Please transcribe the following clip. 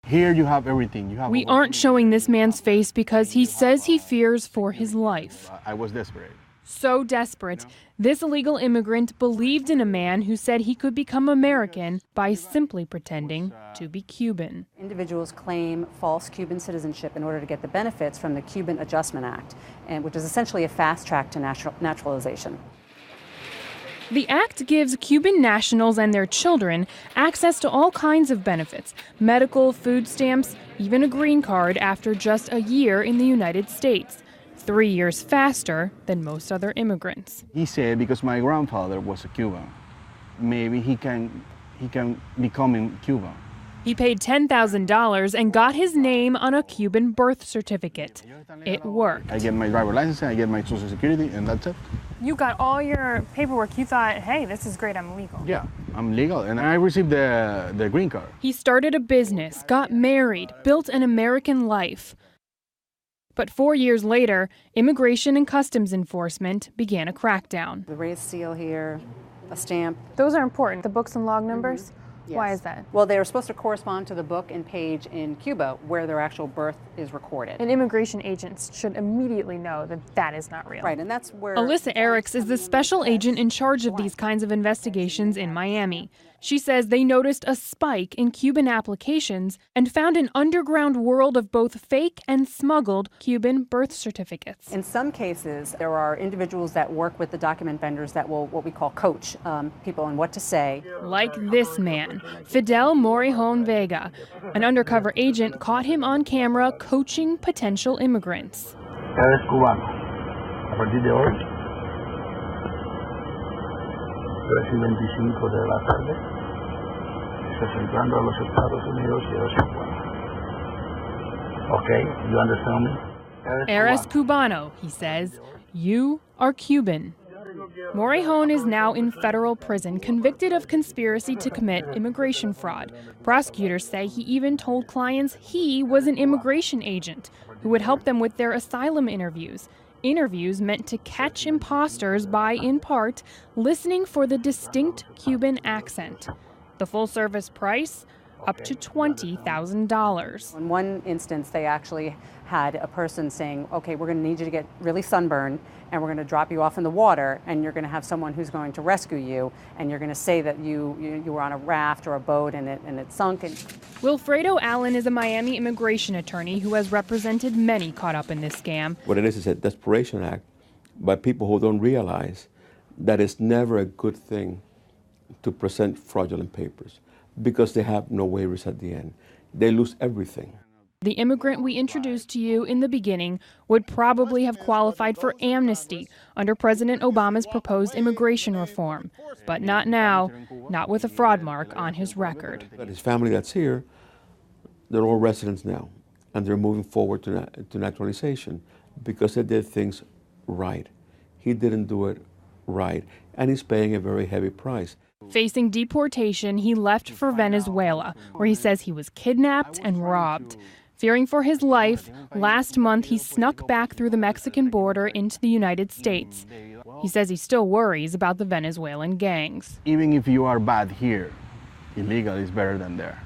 Here you have everything. We aren't showing this man's face because he says he fears for his life. I was desperate. So desperate, this illegal immigrant believed in a man who said he could become American by simply pretending to be Cuban. Individuals claim false Cuban citizenship in order to get the benefits from the Cuban Adjustment Act, which is essentially a fast track to naturalization. The act gives Cuban nationals and their children access to all kinds of benefits, medical, food stamps, even a green card after just a year in the United States. 3 years faster than most other immigrants. He said because my grandfather was a Cuban, maybe he can become a Cuban. He paid $10,000 and got his name on a Cuban birth certificate. It worked. I get my driver's license, I get my social security, and that's it. You got all your paperwork. You thought, hey, this is great, I'm legal. Yeah, I'm legal, and I received the green card. He started a business, got married, built an American life. But 4 years later, Immigration and Customs Enforcement began a crackdown. The raised seal here, a stamp. Those are important, the books and log numbers? Mm-hmm. Yes. Why is that? Well, they are supposed to correspond to the book and page in Cuba where their actual birth is recorded. And immigration agents should immediately know that that is not real. Right, and that's where... Alysa Erichs is the special agent in charge of these kinds of investigations in Miami. She says they noticed a spike in Cuban applications and found an underground world of both fake and smuggled Cuban birth certificates. In some cases, there are individuals that work with the document vendors that will, what we call, coach people on what to say. Like this man, Fidel Morejón Vega. An undercover agent caught him on camera coaching potential immigrants. Eres cubano. A partir de hoy, 3:25 de la tarde, estás entrando a los Estados Unidos y eres cubano. Okay, you understand me? Eres cubano, he says. You are Cuban. Morejón is now in federal prison, convicted of conspiracy to commit immigration fraud. Prosecutors say he even told clients he was an immigration agent who would help them with their asylum interviews. Interviews meant to catch imposters by, in part, listening for the distinct Cuban accent. The full-service price? Up to $20,000. In one instance, they actually had a person saying, okay, we're going to need you to get really sunburned, and we're going to drop you off in the water, and you're going to have someone who's going to rescue you, and you're going to say that you were on a raft or a boat and it sunk. Wilfredo Allen is a Miami immigration attorney who has represented many caught up in this scam. What it is a desperation act by people who don't realize that it's never a good thing to present fraudulent papers, because they have no waivers at the end. They lose everything. The immigrant we introduced to you in the beginning would probably have qualified for amnesty under President Obama's proposed immigration reform. But not now, not with a fraud mark on his record. His family that's here, they're all residents now, and they're moving forward to naturalization because they did things right. He didn't do it right, and he's paying a very heavy price. Facing deportation, he left for Venezuela, where he says he was kidnapped and robbed. Fearing for his life, last month he snuck back through the Mexican border into the United States. He says he still worries about the Venezuelan gangs. Even if you are bad here, illegal is better than there.